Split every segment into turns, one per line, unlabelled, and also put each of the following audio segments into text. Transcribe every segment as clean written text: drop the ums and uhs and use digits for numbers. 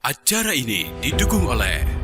Acara ini didukung oleh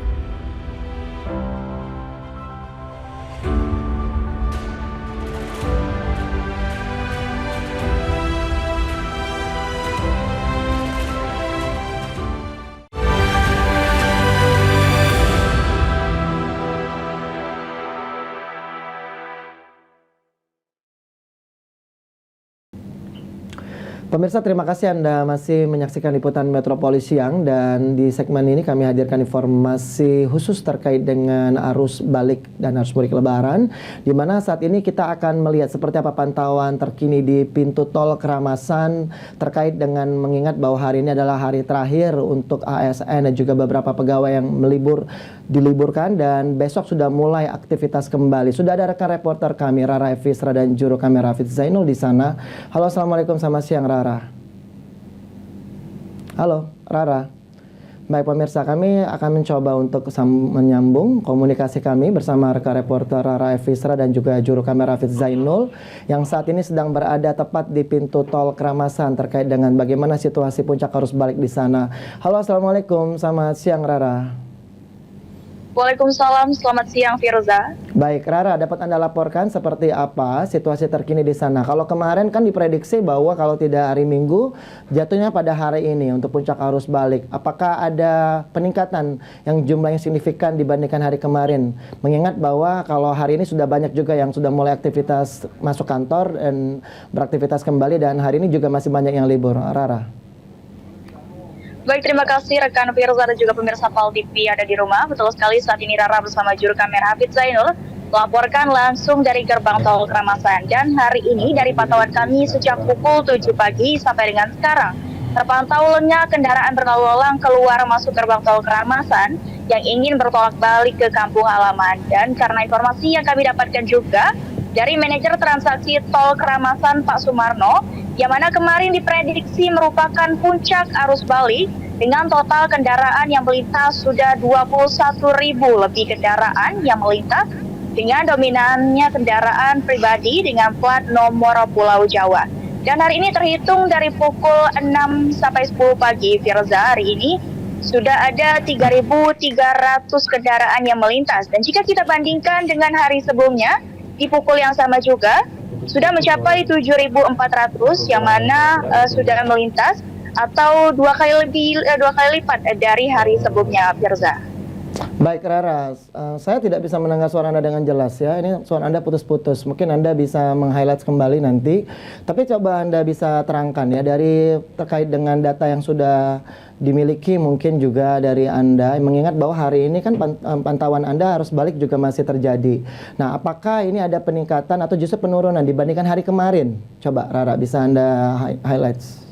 Pemirsa, terima kasih Anda masih menyaksikan Liputan Metropolis Siang, dan di segmen ini kami hadirkan informasi khusus terkait dengan arus balik dan arus mudik Lebaran, di mana saat ini kita akan melihat seperti apa pantauan terkini di pintu tol Keramasan terkait dengan mengingat bahwa hari ini adalah hari terakhir untuk ASN dan juga beberapa pegawai yang diliburkan, dan besok sudah mulai aktivitas kembali. Sudah ada rekan reporter kami Rara Evisra dan juru kamera Hafiz Zainul di sana. Halo, assalamualaikum, selamat siang Rara. Halo, Rara. Baik pemirsa, kami akan mencoba untuk menyambung komunikasi kami bersama rekan reporter Rara Evisra dan juga juru kamera Hafiz Zainul yang saat ini sedang berada tepat di pintu tol Keramasan terkait dengan bagaimana situasi puncak arus balik di sana. Halo, assalamualaikum, selamat siang Rara.
Waalaikumsalam, selamat siang Firza.
Baik, Rara, dapat Anda laporkan seperti apa situasi terkini di sana? Kalau kemarin kan diprediksi bahwa kalau tidak hari Minggu, jatuhnya pada hari ini untuk puncak arus balik. Apakah ada peningkatan yang jumlahnya signifikan dibandingkan hari kemarin? Mengingat bahwa kalau hari ini sudah banyak juga yang sudah mulai aktivitas masuk kantor dan beraktivitas kembali, dan hari ini juga masih banyak yang libur. Rara.
Baik, terima kasih rekan Firza dan juga pemirsa PAL TV ada di rumah. Betul sekali, saat ini Rara bersama juru kamera Hafiz Zainul melaporkan langsung dari gerbang tol Keramasan. Dan hari ini dari pantauan kami sejak pukul 7 pagi sampai dengan sekarang, terpantau lengang kendaraan berlalu lalang keluar masuk gerbang tol Keramasan yang ingin bertolak balik ke kampung halaman. Dan karena informasi yang kami dapatkan juga dari manajer transaksi tol Keramasan Pak Sumarno, yang mana kemarin diprediksi merupakan puncak arus balik dengan total kendaraan yang melintas sudah 21.000 lebih kendaraan yang melintas, dengan dominannya kendaraan pribadi dengan plat nomor Pulau Jawa. Dan hari ini terhitung dari pukul 6 sampai 10 pagi, Firza, hari ini sudah ada 3.300 kendaraan yang melintas. Dan jika kita bandingkan dengan hari sebelumnya, di pukul yang sama juga sudah mencapai 7.400 yang mana sudah melintas atau dua kali lipat dari hari sebelumnya, Firza.
Baik Rara, saya tidak bisa mendengar suara Anda dengan jelas ya. Ini suara Anda putus-putus. Mungkin Anda bisa meng-highlight kembali nanti. Tapi coba Anda bisa terangkan ya dari terkait dengan data yang sudah dimiliki, mungkin juga dari Anda, mengingat bahwa hari ini kan pantauan Anda harus balik juga masih terjadi. Nah, apakah ini ada peningkatan atau justru penurunan dibandingkan hari kemarin? Coba Rara bisa Anda highlights.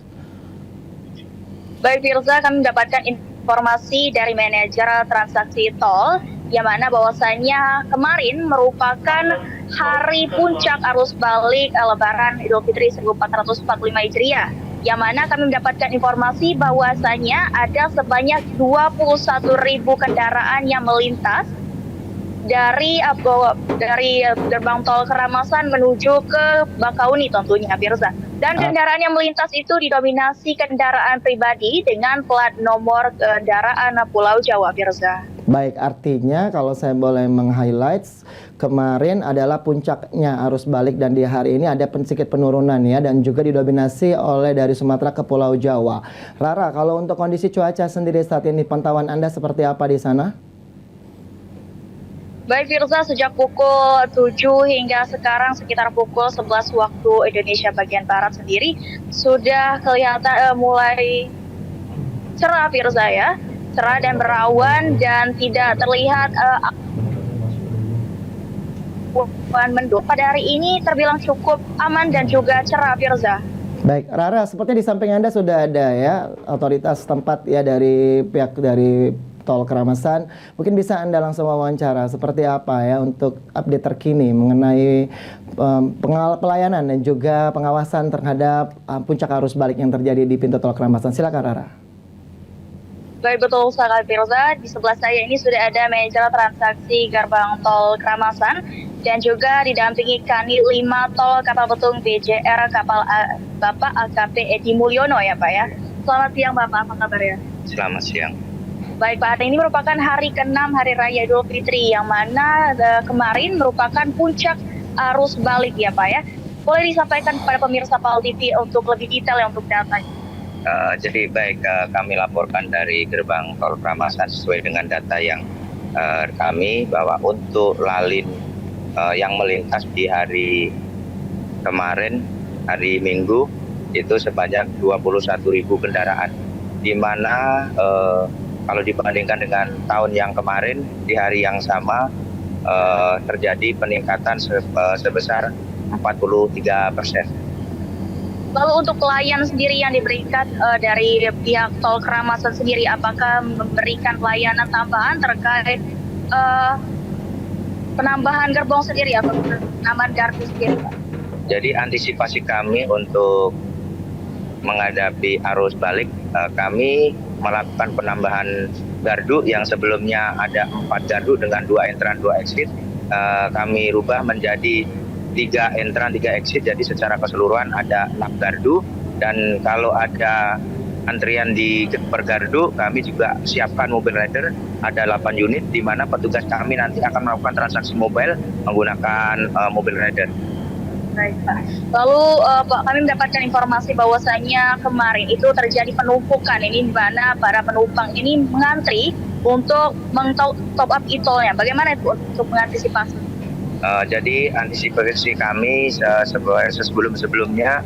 Baik Firza, kami mendapatkan informasi dari manajer transaksi tol yang mana bahwasannya kemarin merupakan hari puncak arus balik Lebaran Idul Fitri 1445 Hijriah, yang mana kami mendapatkan informasi bahwasannya ada sebanyak 21.000 kendaraan yang melintas dari gerbang tol Keramasan menuju ke Bakauni tentunya, Firza. Dan kendaraan yang melintas itu didominasi kendaraan pribadi dengan plat nomor kendaraan Pulau Jawa, Firza.
Baik, artinya kalau saya boleh meng-highlight, kemarin adalah puncaknya arus balik dan di hari ini ada sedikit penurunan ya, dan juga didominasi oleh dari Sumatera ke Pulau Jawa. Rara, kalau untuk kondisi cuaca sendiri saat ini, pantauan Anda seperti apa di sana?
Baik Firza, sejak pukul 7 hingga sekarang sekitar pukul 11 waktu Indonesia bagian Barat sendiri sudah kelihatan mulai cerah, Firza ya. Cerah dan berawan dan tidak terlihat awan mendung. Pada hari ini terbilang cukup aman dan juga cerah, Firza.
Baik, Rara, sepertinya di samping Anda sudah ada ya otoritas tempat ya dari pihak dari tol Keramasan. Mungkin bisa Anda langsung wawancara seperti apa ya untuk update terkini mengenai pelayanan dan juga pengawasan terhadap puncak arus balik yang terjadi di pintu tol Keramasan. Silakan Rara.
Baik, betul sekali Firza. Di sebelah saya ini sudah ada manajer transaksi gerbang tol Keramasan dan juga didampingi Kanit 5 tol kapal betung BJR kapal Bapak AKP Edi Mulyono ya Pak ya. Selamat siang Bapak, apa kabar ya?
Selamat siang.
Baik Pak, hari ini merupakan hari ke-6 Hari Raya Idul Fitri, yang mana kemarin merupakan puncak arus balik ya Pak ya. Boleh disampaikan kepada pemirsa PAL TV untuk lebih detail ya untuk datanya.
Jadi baik, kami laporkan dari gerbang tol Kramasan sesuai dengan data yang kami bahwa untuk lalin yang melintas di hari kemarin, hari Minggu, itu sebanyak 21.000 kendaraan, di mana kalau dibandingkan dengan tahun yang kemarin di hari yang sama terjadi peningkatan sebesar 43%.
Lalu untuk pelayan sendiri yang diberikan dari pihak tol Kramasan sendiri, apakah memberikan pelayanan tambahan terkait penambahan gerbong sendiri atau penambahan gardu sendiri Pak?
Jadi antisipasi kami untuk menghadapi arus balik, kami melakukan penambahan gardu yang sebelumnya ada 4 gardu dengan 2 entran 2 exit, kami rubah menjadi 3 entran 3 exit, jadi secara keseluruhan ada 6 gardu. Dan kalau ada antrian di per gardu, kami juga siapkan mobil rider, ada 8 unit, di mana petugas kami nanti akan melakukan transaksi mobile menggunakan mobil rider.
Baik Pak. Lalu Pak, kami mendapatkan informasi bahwasanya kemarin itu terjadi penumpukan ini, di mana para penumpang ini mengantri untuk top up e-tolnya. Bagaimana itu untuk mengantisipasi?
Jadi antisipasi kami sebelum-sebelumnya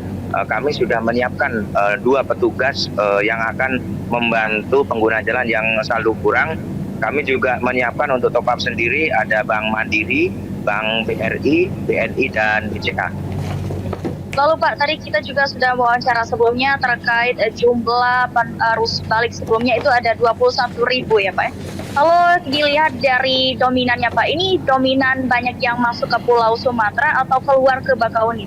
kami sudah menyiapkan 2 petugas yang akan membantu pengguna jalan yang saldo kurang. Kami juga menyiapkan untuk top up sendiri, ada Bank Mandiri, Bank BRI, BNI, dan BCA.
Lalu Pak, tadi kita juga sudah wawancara sebelumnya terkait jumlah arus balik sebelumnya itu ada 21.000 ya Pak. Kalau dilihat dari dominannya Pak, ini dominan banyak yang masuk ke Pulau Sumatera atau keluar ke Bakauheni?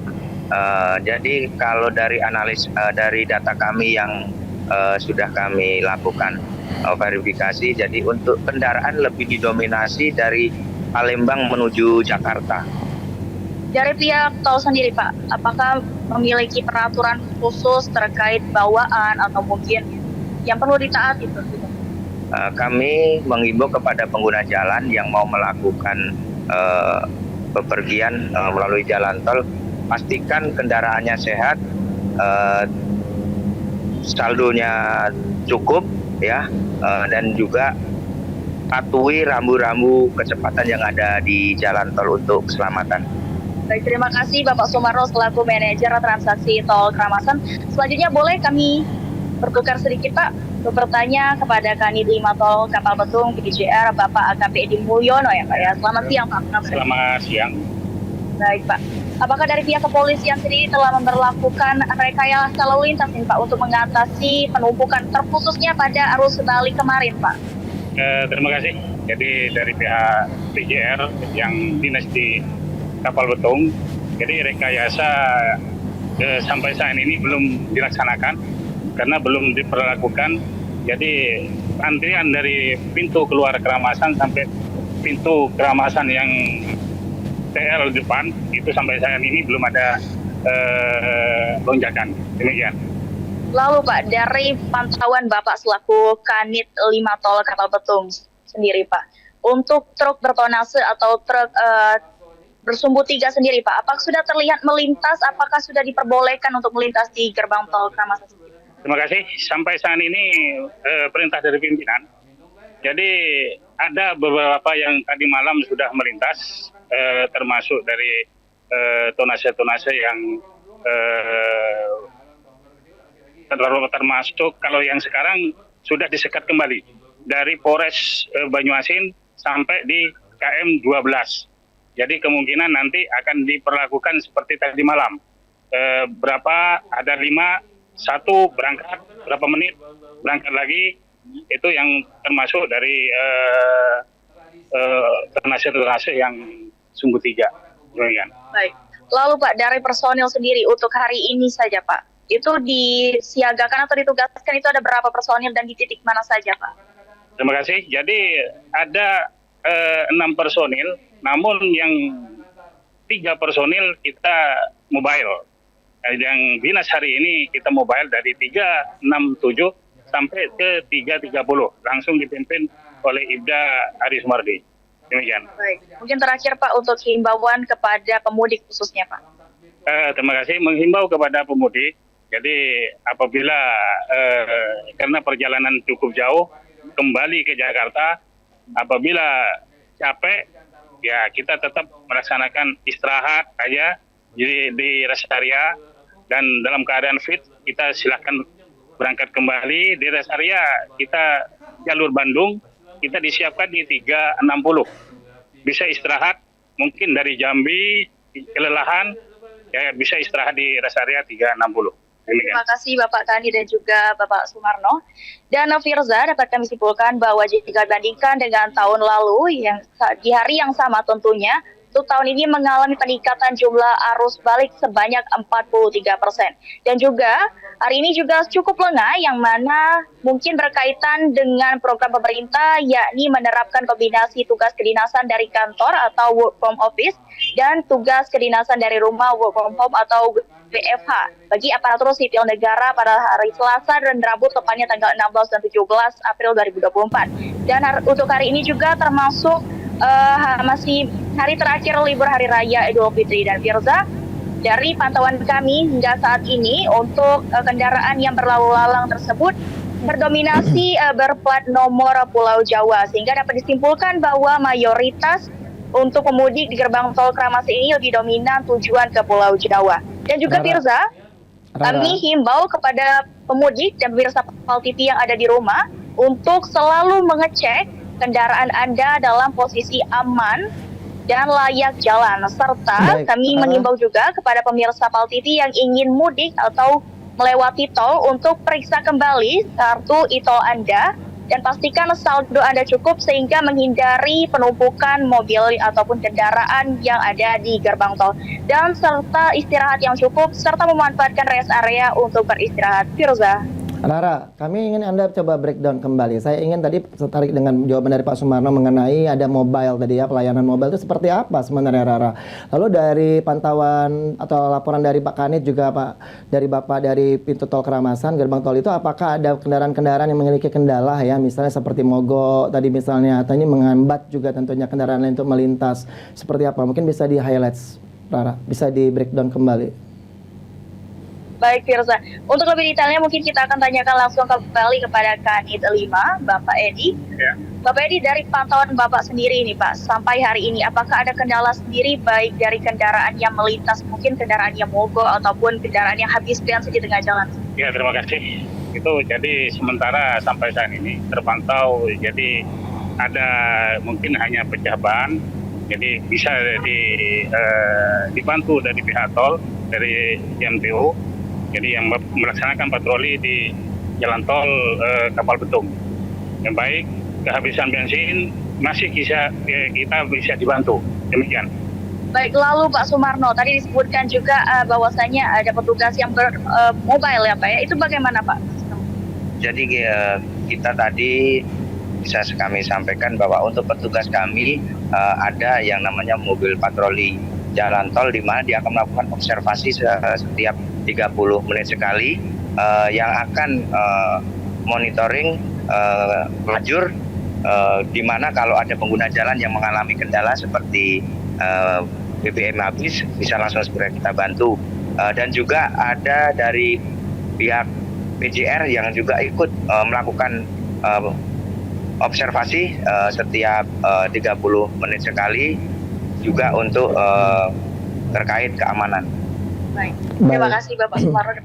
Jadi kalau dari analis dari data kami yang sudah kami lakukan verifikasi, jadi untuk kendaraan lebih didominasi dari Palembang menuju Jakarta.
Dari pihak tol sendiri Pak, apakah memiliki peraturan khusus terkait bawaan atau mungkin yang perlu ditaati?
Kami menghimbau kepada pengguna jalan yang mau melakukan bepergian melalui jalan tol, pastikan kendaraannya sehat, saldonya cukup ya, dan juga patuhi rambu-rambu kecepatan yang ada di jalan tol untuk keselamatan.
Baik, terima kasih Bapak Sumarno selaku manajer transaksi tol Kramasan. Selanjutnya boleh kami bertukar sedikit Pak untuk bertanya kepada Kanit 5 Tol Kapal Betung PJR Bapak AKP Edi Mulyono ya Pak ya. Selamat siang Pak.
Selamat siang.
Baik Pak. Apakah dari pihak kepolisian sendiri telah memperlakukan rekayasa lalu lintas ini Pak untuk mengatasi penumpukan terkhususnya pada arus balik kemarin Pak?
Terima kasih. Jadi dari pihak PJR yang dinas di Kapal Betung, jadi rekayasa sampai saat ini belum dilaksanakan karena belum diperlakukan. Jadi antrian dari pintu keluar Kramasan sampai pintu Kramasan yang TL depan itu sampai saat ini belum ada lonjakan. Demikian.
Lalu Pak, dari pantauan Bapak selaku Kanit 5 Tol Kapal Betung sendiri Pak, untuk truk bertonase atau truk bersumbu 3 sendiri Pak, apakah sudah terlihat melintas, apakah sudah diperbolehkan untuk melintas di gerbang tol Kramasan sendiri?
Terima kasih. Sampai saat ini perintah dari pimpinan. Jadi ada beberapa yang tadi malam sudah melintas, termasuk dari tonase-tonase yang termasuk kalau yang sekarang sudah disekat kembali dari Polres Banyuasin sampai di KM 12. Jadi kemungkinan nanti akan diperlakukan seperti tadi malam. Berapa, ada 5, 1 berangkat, berapa menit, berangkat lagi, itu yang termasuk dari ternase yang sumbu 3.
Baik. Lalu Pak, dari personil sendiri untuk hari ini saja Pak, itu disiagakan atau ditugaskan itu ada berapa personil dan di titik mana saja Pak?
Terima kasih. Jadi ada 6 personil, namun yang 3 personil kita mobile. Yang dinas hari ini kita mobile dari 367 sampai ke 3.30 langsung dipimpin oleh Ibda Ari Sumardi. Demikian.
Baik. Mungkin terakhir Pak untuk himbauan kepada pemudik khususnya Pak.
Terima kasih, menghimbau kepada pemudik. Jadi apabila karena perjalanan cukup jauh kembali ke Jakarta, apabila capek ya kita tetap melaksanakan istirahat aja di rest area, dan dalam keadaan fit kita silakan berangkat kembali. Di rest area kita jalur Bandung kita disiapkan di 360, bisa istirahat mungkin dari Jambi kelelahan ya bisa istirahat di rest area 360. Demikian.
Terima kasih Bapak Kandi dan juga Bapak Sumarno. Dan Firza, dapat kami simpulkan bahwa jika dibandingkan dengan tahun lalu yang di hari yang sama tentunya, untuk tahun ini mengalami peningkatan jumlah arus balik sebanyak 43%. Dan juga hari ini juga cukup lengah yang mana mungkin berkaitan dengan program pemerintah yakni menerapkan kombinasi tugas kedinasan dari kantor atau work from office dan tugas kedinasan dari rumah work from home atau WFH bagi aparatur sipil negara pada hari Selasa dan Rabu tepatnya tanggal 16 dan 17 April 2024. Dan untuk hari ini juga termasuk masih hari terakhir libur hari raya Idul Fitri. Dan Firza, dari pantauan kami hingga saat ini untuk kendaraan yang berlalu lalang tersebut berdominasi berplat nomor Pulau Jawa, sehingga dapat disimpulkan bahwa mayoritas untuk pemudik di gerbang tol Kramasi ini lebih dominan tujuan ke Pulau Jawa. Dan juga Firza, kami himbau kepada pemudik dan pemirsa Pal TV yang ada di rumah untuk selalu mengecek kendaraan Anda dalam posisi aman dan layak jalan. Serta kami mengimbau juga kepada pemirsa Pal TV yang ingin mudik atau melewati tol untuk periksa kembali kartu e-tol Anda dan pastikan saldo Anda cukup sehingga menghindari penumpukan mobil ataupun kendaraan yang ada di gerbang tol. Dan serta istirahat yang cukup serta memanfaatkan rest area untuk beristirahat. Firza.
Rara, kami ingin Anda coba breakdown kembali. Saya ingin tadi tertarik dengan jawaban dari Pak Sumarno mengenai ada mobile tadi ya, pelayanan mobile itu seperti apa sebenarnya Rara? Lalu dari pantauan atau laporan dari Pak Kanit juga Pak, dari Bapak dari pintu tol Keramasan, gerbang tol itu apakah ada kendaraan-kendaraan yang memiliki kendala ya, misalnya seperti mogok tadi misalnya, atau ini menghambat juga tentunya kendaraan lain untuk melintas, seperti apa? Mungkin bisa di-highlight Rara, bisa di-breakdown kembali.
Baik Firza, untuk lebih detailnya mungkin kita akan tanyakan langsung kembali kepada Kanit 5, Bapak Edi.
Ya.
Bapak Edi, dari pantauan Bapak sendiri ini Pak, sampai hari ini apakah ada kendala sendiri baik dari kendaraan yang melintas, mungkin kendaraan yang mogok ataupun kendaraan yang habis bensin di tengah jalan?
Ya, terima kasih. Itu jadi sementara sampai saat ini terpantau, jadi ada mungkin hanya pecah ban, jadi bisa dibantu dari pihak tol, dari JMTU. Jadi yang melaksanakan patroli di jalan tol Kapal Betung. Yang baik, kehabisan bensin masih kita bisa dibantu. Demikian.
Baik, lalu Pak Sumarno, tadi disebutkan juga bahwasanya ada petugas yang mobile ya Pak ya. Itu bagaimana Pak?
Jadi kita tadi bisa kami sampaikan bahwa untuk petugas kami ada yang namanya mobil patroli jalan tol di mana dia akan melakukan observasi setiap 30 menit sekali yang akan monitoring lajur di mana kalau ada pengguna jalan yang mengalami kendala seperti BBM habis bisa langsung segera kita bantu, dan juga ada dari pihak PJR yang juga ikut melakukan observasi setiap 30 menit sekali juga untuk terkait keamanan.
Baik, terima kasih Bapak Sumarno.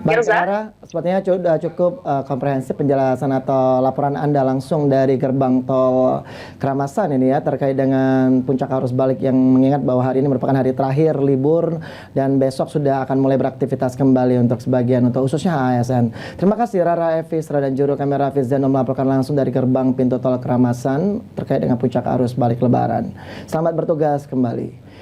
Baik, Rara, sepertinya sudah cukup komprehensif penjelasan atau laporan Anda langsung dari gerbang tol Keramasan ini ya, terkait dengan puncak arus balik yang mengingat bahwa hari ini merupakan hari terakhir libur dan besok sudah akan mulai beraktivitas kembali untuk sebagian, untuk khususnya ASN. Terima kasih Rara Evis, dan juru kamera Fizden melaporkan langsung dari gerbang pintu tol Keramasan terkait dengan puncak arus balik Lebaran. Selamat bertugas kembali.